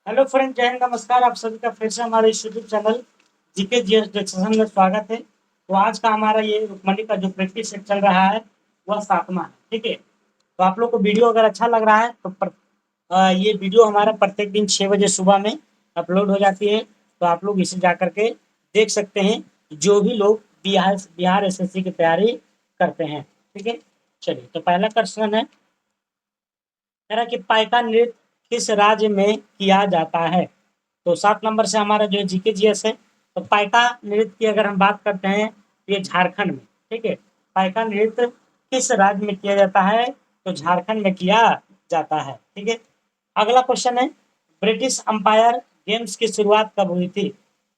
Hello friend, जय हिंद, नमस्कार। आप सभी का फिर से हमारे इस YouTube channel GK GS discussion में स्वागत है। तो आज का हमारा ये रुक्मणी का जो प्रैक्टिस सेट चल रहा है वह 7वां है। ठीक है, तो आप लोग को वीडियो अगर अच्छा लग रहा है तो ये वीडियो हमारा प्रत्येक दिन 6 बजे सुबह में अपलोड हो जाती है। तो आप लोग इसे जा करके देख सकते हैं, जो भी लोग बिहार बिहार एसएससी की तैयारी करते हैं। ठीक है, चलिए तो पहला क्वेश्चन है, कह रहा कि पाइका नृत्य किस राज्य में किया जाता है। तो 7 नंबर से हमारा जो जीके जीएस है। तो पाइका नृत्य की अगर हम बात करते हैं तो ये झारखंड में। ठीक है, पाइका नृत्य किस राज्य में किया जाता है, तो झारखंड में किया जाता है। ठीक है, अगला क्वेश्चन है, ब्रिटिश अंपायर गेम्स की शुरुआत कब हुई थी।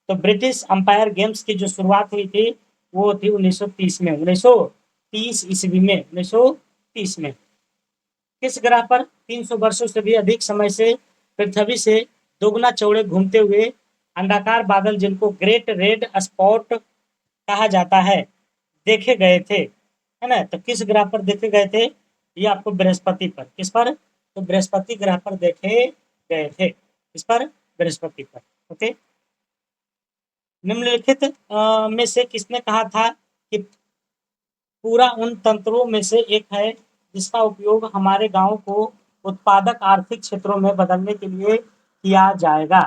तो ब्रिटिश अंपायर गेम्स की जो शुरुआत हुई थी वो थी 1930 में, 1930 ईस्वी में, 1930 में। किस ग्रह पर 300 वर्षों से भी अधिक समय से पृथ्वी से दोगुना चौड़े घूमते हुए अंडाकार बादल, जिनको ग्रेट रेड स्पॉट कहा जाता है, देखे गए थे, है ना। तो किस ग्रह पर देखे गए थे, ये आपको बृहस्पति पर। किस पर, तो बृहस्पति ग्रह पर देखे गए थे। इस पर, बृहस्पति पर। ओके, निम्नलिखित में से किसने कहा था कि पूरा उन तंत्रों में से एक है जिसका उपयोग हमारे गांव को उत्पादक आर्थिक क्षेत्रों में बदलने के लिए किया जाएगा।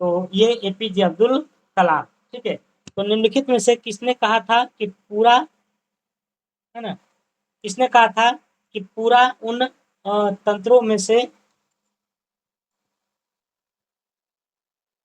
तो ये एपीजे अब्दुल कलाम। ठीक है, तो निम्नलिखित में से किसने कहा था कि पूरा, है ना, किसने कहा था कि पूरा उन तंत्रों में से,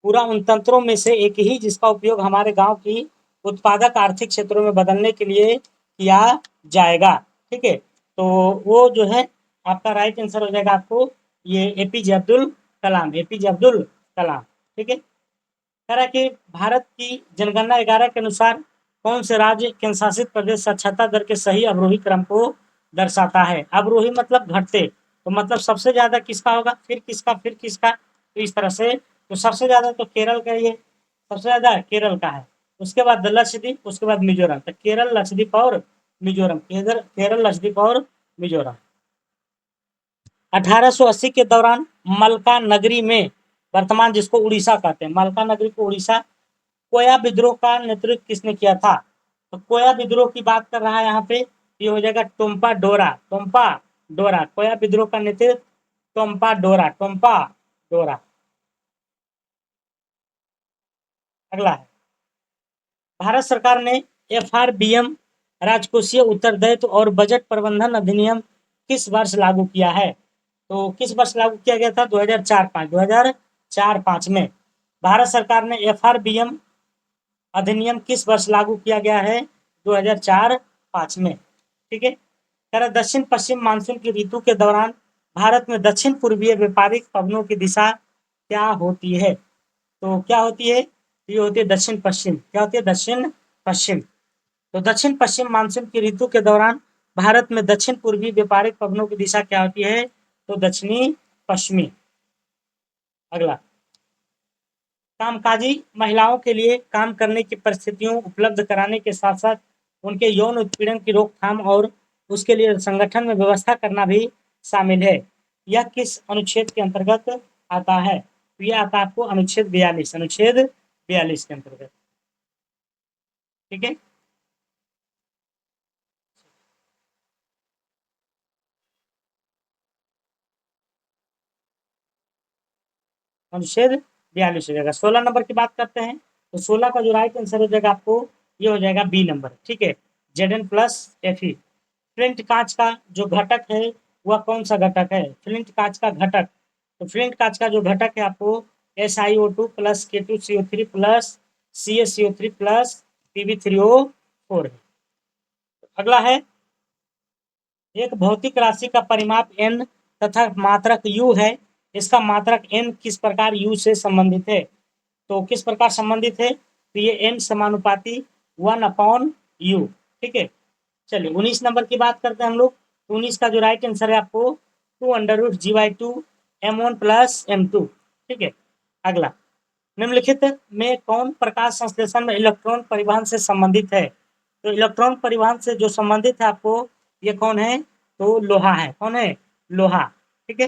पूरा उन तंत्रों में से एक ही जिसका उपयोग हमारे गांव की उत्पादक आर्थिक क्षेत्रों में बदलने के लिए किया जाएगा। ठीक है, तो वो जो है आपका राइट आंसर हो जाएगा आपको ये एपीजे अब्दुल कलाम, एपीजे अब्दुल कलाम। ठीक है, कह रहा है कि भारत की जनगणना 11 के अनुसार कौन से राज्य केंद्र शासित प्रदेश साक्षरता दर के सही अवरोही क्रम को दर्शाता है। अवरोही मतलब घटते, तो मतलब सबसे ज्यादा किसका होगा, फिर किसका, फिर किसका, तो इस तरह से। तो सबसे ज्यादा तो केरल का, ये सबसे ज्यादा केरल का है। उसके बाद लक्षद्वीप, उसके बाद मिजोरम। तो केरल, लक्षद्वीप और मिजोरम, केरल, लक्षद्वीप और मिजोरम। 1880 के दौरान मलका नगरी में, वर्तमान जिसको उड़ीसा कहते हैं, मलका नगरी को उड़ीसा, कोया विद्रोह का नेतृत्व किसने किया था। तो कोया विद्रोह की बात कर रहा है यहाँ पे, ये हो जाएगा टोम्पा डोरा, टोम्पा डोरा। कोया विद्रोह का नेतृत्व टोम्पा डोरा, टोम्पा डोरा। अगला है, भारत सरकार ने एफआरबीएम, राजकोषीय उत्तरदायित्व और बजट प्रबंधन अधिनियम किस वर्ष लागू किया है। तो किस वर्ष लागू किया गया था, 2004-5, 2004-5 में भारत सरकार ने एफआरबीएम अधिनियम किस वर्ष लागू किया गया है, 2004-5 में। ठीक है, दक्षिण पश्चिम मानसून की ऋतु के दौरान भारत में दक्षिण पूर्वीय व्यापारिक पवनों की दिशा क्या होती है। तो क्या होती है, ये होती है दक्षिण पश्चिम। क्या होती है, दक्षिण पश्चिम। तो दक्षिण पश्चिम मानसून की ऋतु के दौरान भारत में दक्षिण पूर्वी व्यापारिक पवनों की दिशा क्या होती है, तो दक्षिणी पश्चिमी। अगला, कामकाजी महिलाओं के लिए काम करने की परिस्थितियों उपलब्ध कराने के साथ साथ उनके यौन उत्पीड़न की रोकथाम और उसके लिए संगठन में व्यवस्था करना भी शामिल है। यह किस अनुच्छेद के अंतर्गत आता है, तो यह आता है आपको अनुच्छेद 42, अनुच्छेद 42 के अंतर्गत। ठीक है, अनुच्छेद 42 हो जाएगा। 16 नंबर की बात करते हैं, तो 16 का जो राइट आंसर हो जाएगा आपको, ये हो जाएगा बी नंबर। ठीक है, Z plus F E. Flint कांच का जो घटक है वह कौन सा घटक है, फ्लिंट कांच का घटक। तो फ्लिंट कांच का जो घटक है आपको SiO2 plus K2CO3 plus CaCO3 plus Pb3O4 है। अगला है, एक भौतिक राशि का परिमाप n तथा मात्रक u है, इसका मात्रक n किस प्रकार u से संबंधित है। तो किस प्रकार संबंधित है, तो ये n समानुपाती 1/u। ठीक है, चलिए 19 नंबर की बात करते हैं हम लोग। 19 का जो राइट आंसर है आपको 2√g/2 m1 प्लस m2। ठीक है, अगला, निम्नलिखित में कौन प्रकाश संश्लेषण में इलेक्ट्रॉन परिवहन से संबंधित है। तो इलेक्ट्रॉन परिवहन से जो संबंधित है आपको, ये कौन है, तो लोहा है। कौन है, लोहा। ठीक है,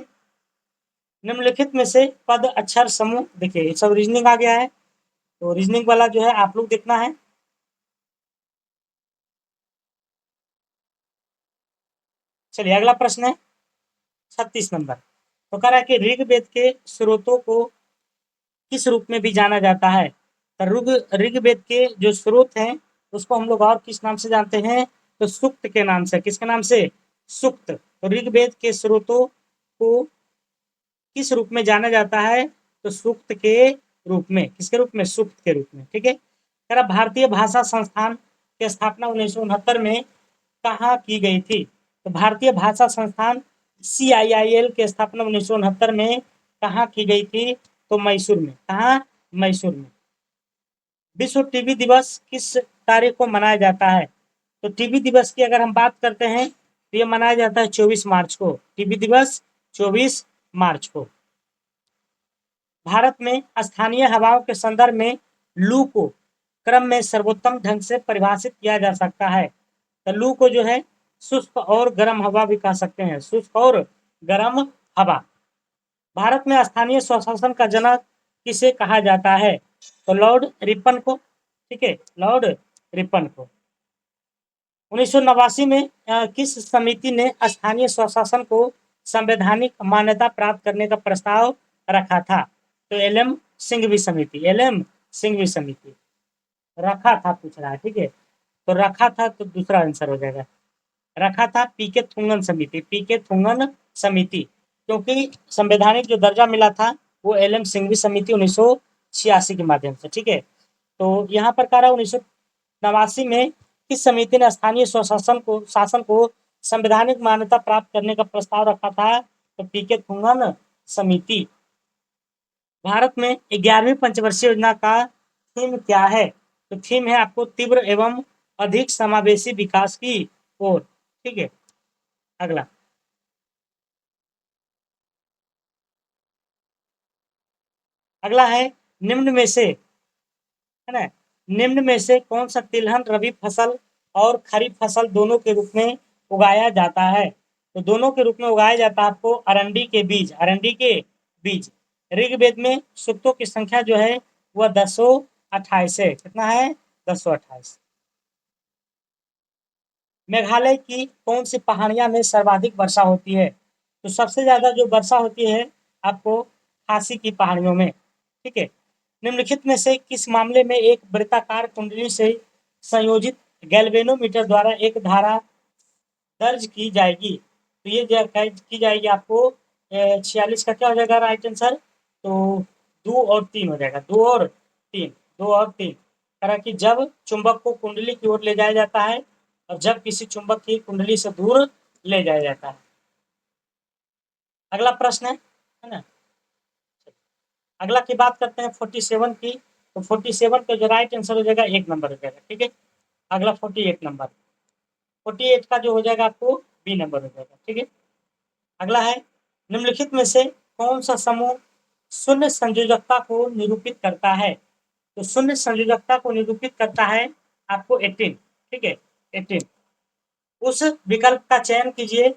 निम्नलिखित में से पद अक्षर समूह, देखिए ये सब रीजनिंग आ गया है, तो रीजनिंग वाला जो है आप लोग देखना है। चलिए अगला प्रश्न है 36 नंबर। तो कह रहा है कि ऋग्वेद के स्रोतों को किस रूप में भी जाना जाता है? तो ऋग्वेद के जो स्रोत हैं उसको हम लोग और किस नाम से जानते हैं? तो सूक्त के नाम से। किसके नाम से? सूक्त। तो ऋग्वेद के स्रोतों को किस रूप में जाना जाता है? तो सूक्त के रूप में। किसके रूप में? सूक्त के रूप में। ठीक है। कह रहा भारतीय भाषा संस्थान की स्थापना 1969 में कहाँ की गई थी? तो भारतीय भाषा संस्थान CIIL की स्थापना 1969 में कहाँ की गई थी? तो मैसूर में। कहाँ? मैसूर में। विश्व टीबी दिवस किस तारीख को मनाया जाता है? तो टीबी दिवस की अगर हम बात करते हैं तो ये मनाया जाता है 24 मार्च को। टीबी दिवस 24 मार्च को। भारत में स्थानीय हवाओं के संदर्भ में लू को क्रम में सर्वोत्तम ढंग से परिभाषित किया जा सकता है। तो लू को जो है शुष्क और गर्म हवा भी कह सकते हैं। शुष्क और गर्म हवा। भारत में स्थानीय स्वशासन का जनक किसे कहा जाता है? तो लॉर्ड रिपन को। ठीक है, लॉर्ड रिपन को। 1989 में किस समिति ने स्थानीय स्वशासन को संवैधानिक मान्यता प्राप्त करने का प्रस्ताव रखा था? तो एलएम सिंघवी समिति। एलएम सिंघवी समिति। रखा था पूछ रहा है। ठीक है, तो रखा था तो दूसरा आंसर हो जाएगा। रखा था पीके थुंगन समिति। पीके थुंगन समिति, क्योंकि संवैधानिक जो दर्जा मिला था वो एलएम सिंघवी समिति 1986 के माध्यम से। ठीक है, तो यहाँ पर कह रहा है 1989 में किस समिति ने स्थानीय स्वशासन को शासन को संवैधानिक मान्यता प्राप्त करने का प्रस्ताव रखा था? तो पीके थुंगन समिति। भारत में 11वीं पंचवर्षीय योजना का थीम क्या है? तो थीम है आपको तीव्र एवं अधिक समावेशी विकास की ओर। ठीक है, अगला अगला है निम्न में से, है ना, निम्न में से कौन सा तिलहन रबी फसल और खरीफ फसल दोनों के रूप में उगाया जाता है? तो दोनों के रूप में उगाया जाता है आपको अरंडी के बीज। अरंडी के बीज। ऋग्वेद में सूक्तों की संख्या जो है वह 1028 है। कितना है? 1028। मेघालय की कौन सी पहाड़ियां में सर्वाधिक वर्षा होती है? तो सबसे ज्यादा जो वर्षा होती है आपको खासी की पहाड़ियों में। ठीक है। निम्नलिखित में से किस मामले में एक वृत्ताकार कुंडली से संयोजित गैल्वेनोमीटर द्वारा एक धारा दर्ज की जाएगी? तो ये की जाएगी आपको 46 का क्या हो जाएगा राइट आंसर? तो 2 और 3 हो जाएगा। 2 और 3। 2 और 3। तरह की जब चुंबक को कुंडली की ओर ले जाया जाता है और जब किसी चुंबक की कुंडली से दूर ले जाया जाता है। अगला प्रश्न है ना। अगला की बात करते हैं 47 की। तो 47 का जो राइट आंसर हो जाएगा 1 नंबर हो जाएगा। ठीक है, अगला 48 नंबर। 48 का जो हो जाएगा आपको बी नंबर हो जाएगा। ठीक है, अगला है निम्नलिखित में से कौन सा समूह शून्य संयोजकता को निरूपित करता है? तो शून्य संयोजकता को निरूपित करता है आपको 18। ठीक है, 18। उस विकल्प का चयन कीजिए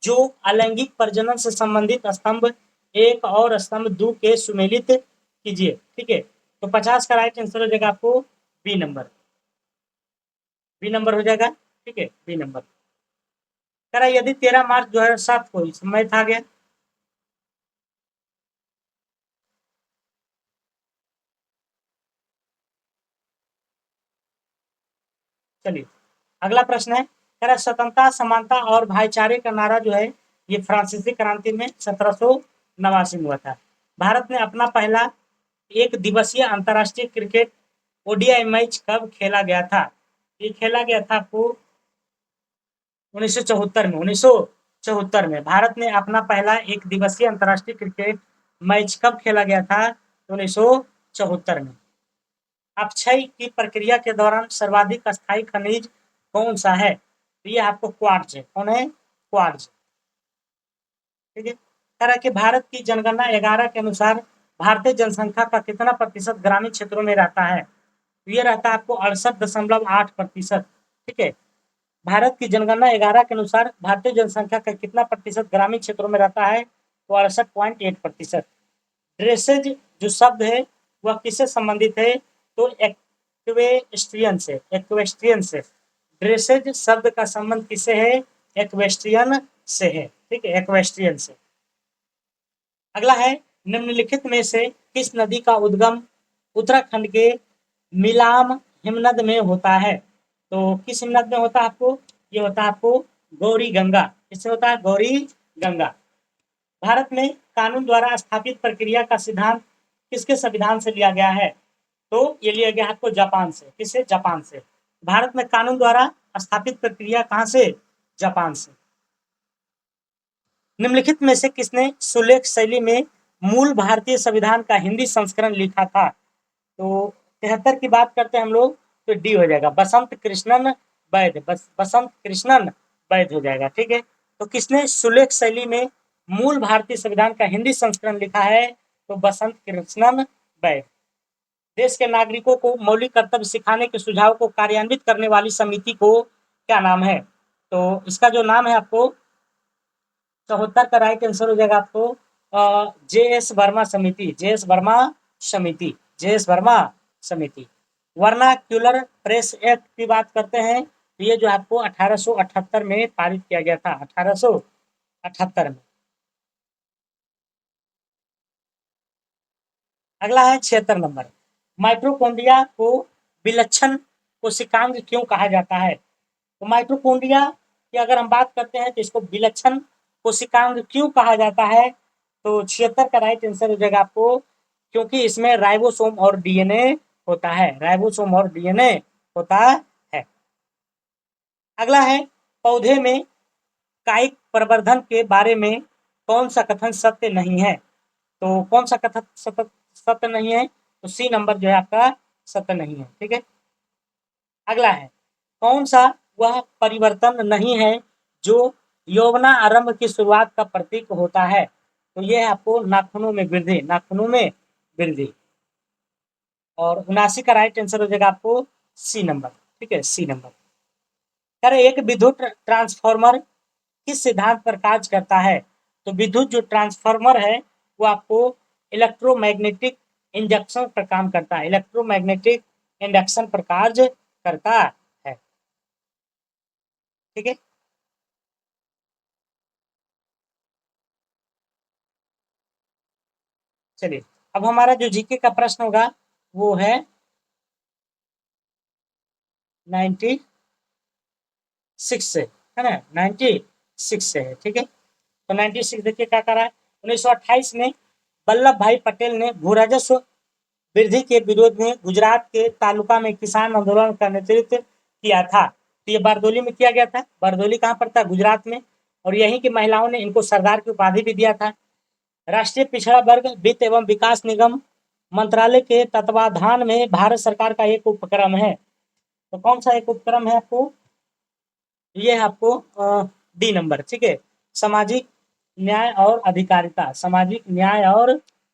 जो अलैंगिक प्रजनन से संबंधित स्तंभ 1 और स्तंभ 2 के सुमेलित कीजिए। ठीक है, तो 50 का राइट आंसर हो जाएगा आपको बी नंबर। बी नंबर हो जाएगा। ठीक है, बी नंबर। कह रहा यदि 13 मार्च 2007 को समय था गया। चलिए अगला प्रश्न है। कह रहा स्वतंत्रता, समानता और भाईचारे का नारा जो है ये फ्रांसीसी क्रांति में 1789 में हुआ था। भारत ने अपना पहला एक दिवसीय अंतर्राष्ट्रीय क्रिकेट ओडीआई मैच कब खेला गया था? ये खेला गया था आपको 1974 में। 1974 में भारत ने अपना पहला एक दिवसीय अंतर्राष्ट्रीय क्रिकेट मैच कब खेला गया था? 1974 में। अपक्षय की प्रक्रिया के दौरान सर्वाधिक अस्थायी खनिज कौन सा है? तो ये आपको क्वार्ट्ज है। कौन है? क्वार्ट्ज। ठीक है। तरह के भारत की जनगणना 11 के अनुसार भारतीय जनसंख्या का कितना प्रतिशत ग्रामीण क्षेत्रों में रहता है? तो ये रहता है आपको 68.8%। ठीक है, भारत की जनगणना 11 के अनुसार भारतीय जनसंख्या का कितना प्रतिशत ग्रामीण क्षेत्रों में रहता है? तो 68.8%। ड्रेसेज जो शब्द है वह किससे संबंधित है? तो एक्वेस्ट्रियन से, एक्वेस्ट्रियन से। ड्रेसेज शब्द का संबंध किससे है? एक्वेस्ट्रियन से है, ठीक है, एक्वेस्ट्रियन से। अगला है, निम्नलिखित में से किस नदी का उद्गम उत्तराखंड के मिलाम हिमनद में होता है? तो किस हिमनद में होता है आपको? ये होता है आपको गौरी गंगा। किससे होता है? गौरी गंगा। भारत में कानून द्वारा स्थापित प्रक्रिया का सिद्धांत किसके संविधान से लिया गया है? तो ये लिया गया आपको जापान से। किससे? जापान से। भारत में कानून द्वारा स्थापित प्रक्रिया कहां से? जापान से। निम्नलिखित में से किसने सुलेख शैली में मूल भारतीय संविधान का हिंदी संस्करण लिखा था? तो 73 की बात करते हैं हम लोग, तो डी हो जाएगा, बसंत कृष्णन वैद्य। बसंत कृष्णन वैद्य हो जाएगा, ठीक है। तो किसने सुलेख शैली में मूल भारतीय संविधान का हिंदी संस्करण लिखा है? तो बसंत कृष्णन वैद्य। देश के नागरिकों को मौलिक कर्तव्य सिखाने के सुझाव को कार्यान्वित करने वाली समिति को क्या नाम है? तो इसका जो नाम है आपको 74 का राइट आंसर हो जाएगा आपको जे.एस. वर्मा समिति। जे.एस. वर्मा समिति। जे.एस. वर्मा समिति। वर्नाक्यूलर प्रेस एक्ट की बात करते हैं, तो ये जो आपको 1878 में पारित किया गया था, 1878 में। अगला है 76 नंबर, माइटोकॉन्ड्रिया को विलक्षण कोशिकांग क्यों कहा जाता है? तो माइटोकॉन्ड्रिया की अगर हम बात करते हैं तो इसको विलक्षण कोशिकांग क्यों कहा जाता है? तो 76 का राइट आंसर हो जाएगा आपको, क्योंकि इसमें राइबोसोम और डीएनए होता है। राइबोसोम और डीएनए होता है। अगला है, पौधे में कायिक प्रवर्धन के बारे में कौन सा कथन सत्य नहीं है? तो कौन सा कथन सत्य नहीं है? तो सी नंबर जो है आपका सत्य नहीं है, ठीक है। अगला है, कौन सा वह परिवर्तन नहीं है जो यौवना आरंभ की शुरुआत का प्रतीक होता है? तो ये है आपको नाखूनों में वृद्धि। नाखूनों में वृद्धि। और 79 का राइट आंसर हो जाएगा आपको सी नंबर, ठीक है, सी नंबर। सर, एक विद्युत ट्रांसफार्मर किस सिद्धांत पर कार्य करता है? तो विद्युत जो ट्रांसफार्मर है वो आपको इलेक्ट्रोमैग्नेटिक इंडक्शन पर काम करता है। इलेक्ट्रोमैग्नेटिक इंडक्शन पर कार्य करता है, ठीक है। चलिए, अब हमारा जो जीके का प्रश्न होगा वो है 96 से, है ना, 96 से है, ठीक है। तो 96 देखिए क्या करा है। 1928 में वल्लभ भाई पटेल ने भू राजस्व वृद्धि के विरोध में गुजरात के तालुका में किसान आंदोलन का नेतृत्व किया था। तो ये बारदोली में किया गया था। बारदोली कहाँ पर था? गुजरात में। और यहीं की महिलाओं ने इनको सरदार की उपाधि भी दिया था। राष्ट्रीय पिछड़ा वर्ग वित्त एवं विकास निगम मंत्रालय के तत्वाधान में भारत सरकार का एक उपक्रम है। तो कौन सा एक उपक्रम है आपको? ये है आपको डी नंबर, ठीक है, सामाजिक न्याय और अधिकारिता। सामाजिक न्याय और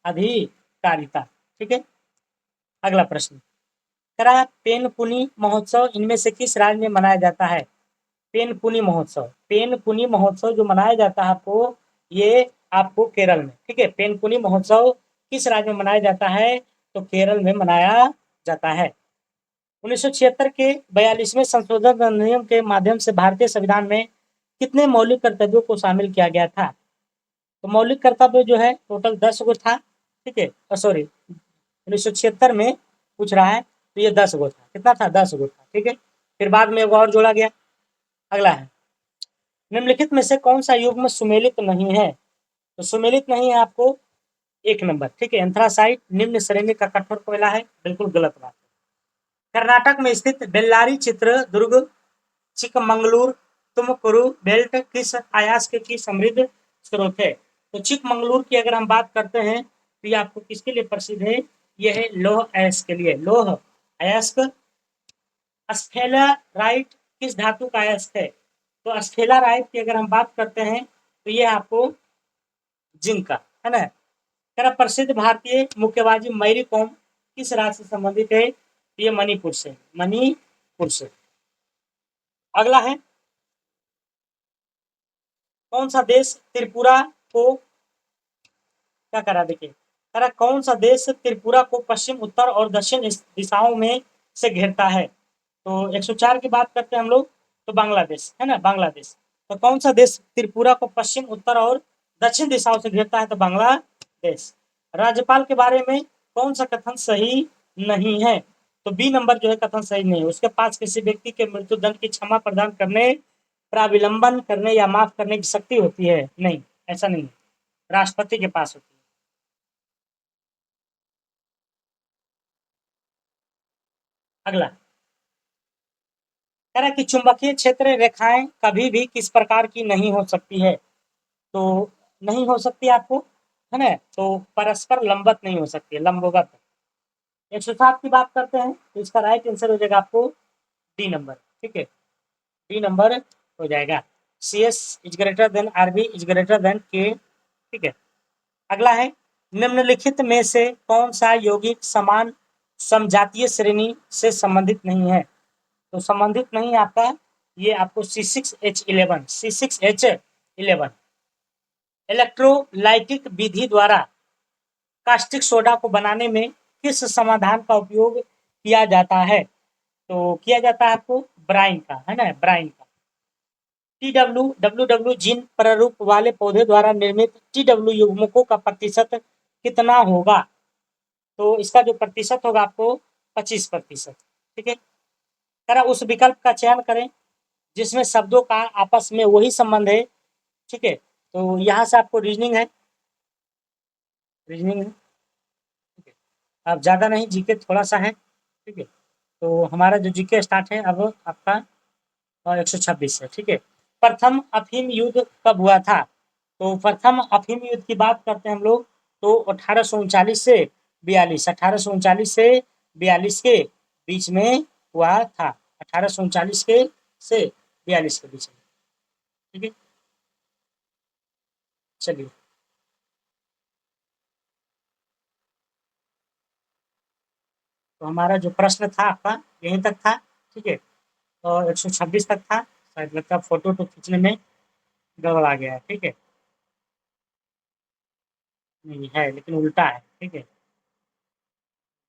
अधिकारिता, ठीक है। अगला प्रश्न करा, पेनपुनी महोत्सव इनमें से किस राज्य में मनाया जाता है? पेनपुनी महोत्सव, पेनपुनी महोत्सव जो मनाया जाता है आपको, ये आपको केरल में, ठीक है। पेनपुनी महोत्सव किस राज्य में मनाया जाता है? तो केरल में मनाया जाता है। 1976 के 42वें संशोधन अधिनियम के माध्यम से भारतीय संविधान में कितने मौलिक कर्तव्यों को शामिल किया गया था? तो मौलिक कर्तव्य जो है टोटल 10 गो था, ठीक है। सॉरी, 1976 में पूछ रहा है, तो ये 10 गो था। कितना था? 10 गो था, ठीक है। फिर बाद में एक और जोड़ा गया। अगला है, निम्नलिखित में से कौन सा युग्म सुमेलित नहीं है? तो सुमेलित नहीं है आपको 1 नंबर, ठीक है, एंथ्रासाइट निम्न श्रेणी का कठोर कोयला है। बिल्कुल गलत बात। कर्नाटक में स्थित बेल्लारी चित्रदुर्ग चिकमंगलूर तुमकुरु बेल्ट किस अयस्क की समृद्ध स्रोत है? तो चिकमंगलूर की अगर हम बात करते हैं तो ये आपको किसके लिए प्रसिद्ध है? ये है लौह अयस्क के लिए। लौह अयस्क। स्फेलराइट किस धातु का अयस्क है? तो स्फेलराइट की अगर हम बात करते हैं तो ये आपको जिंक का, है ना। तेरा प्रसिद्ध भारतीय मुक्केबाजी मैरी कॉम किस राज्य से संबंधित है? ये मणिपुर से, मणिपुर से। अगला है, कौन सा देश त्रिपुरा को क्या करा देखिए, करा कौन सा देश त्रिपुरा को पश्चिम, उत्तर और दक्षिण दिशाओं में से घेरता है? तो 104 की बात करते हैं हम लोग, तो बांग्लादेश है ना, बांग्लादेश। तो कौन सा देश त्रिपुरा को पश्चिम, उत्तर और दक्षिण दिशाओं से घेरता है? तो बांग्लादेश। राज्यपाल के बारे में कौन सा कथन सही नहीं है? तो बी नंबर जो है कथन सही नहीं है। उसके पास किसी व्यक्ति के मृत्यु दंड की क्षमा प्रदान करने, प्राविलंबन करने या माफ करने की शक्ति होती है? नहीं, ऐसा नहीं है, राष्ट्रपति के पास होती है। अगला कह रहा है कि चुंबकीय क्षेत्र रेखाएं कभी भी किस प्रकार की नहीं हो सकती है? तो नहीं हो सकती आपको, है ना, तो परस्पर लंबवत नहीं हो सकती है, लंबवत। 107 की बात करते हैं, तो इसका राइट आंसर हो जाएगा आपको डी नंबर। ठीक है, डी नंबर हो जाएगा। C S is greater than R B is greater than K. ठीक है, अगला है निम्नलिखित में से कौन सा यौगिक समान समजातीय श्रेणी से संबंधित नहीं है? तो संबंधित नहीं आपका, ये आपको C6H11, C6H11 इलेक्ट्रोलाइटिक विधि द्वारा कास्टिक सोडा को बनाने में किस समाधान का उपयोग किया जाता है? तो किया जाता है आपको ब्राइन का, है ना, ब्राइन का। TW जीन प्रारूप वाले पौधे द्वारा निर्मित TW युग्मकों का प्रतिशत कितना होगा? तो इसका जो प्रतिशत होगा आपको 25%। ठीक है, जरा उस विकल्प का चयन करें जिसमें शब्दों का आपस में वही संबंध है। ठीक है, तो यहाँ से आपको रीजनिंग है, रीजनिंग है। ठीक है, अब ज़्यादा नहीं, जीके थोड़ा सा है। ठीक है, तो हमारा जो जीके स्टार्ट है अब आपका 126 है। ठीक है, प्रथम अफीम युद्ध कब हुआ था? तो प्रथम अफीम युद्ध की बात करते हैं हम लोग, तो 1839 से 42, 1839 से 42 के बीच में हुआ था। 1839 के से 42 के बीच में। ठीक है, चलिए, तो हमारा जो प्रश्न था आपका यहीं तक था। ठीक है, और 126 तक था, शायद लगता है फोटो तो खींचने में गड़बड़ आ गया है। ठीक है, नहीं है लेकिन उल्टा है। ठीक है,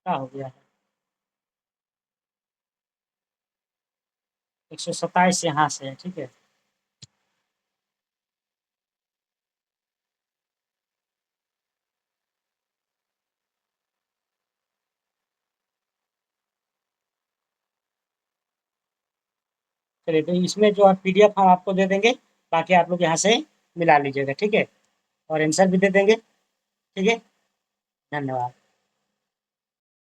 क्या हो गया है? 127 यहाँ से है। ठीक है, चलिए, तो इसमें जो आप पीडीएफ हम आपको दे देंगे, बाकी आप लोग यहाँ से मिला लीजिएगा। ठीक है, और आंसर भी दे देंगे। ठीक है, धन्यवाद।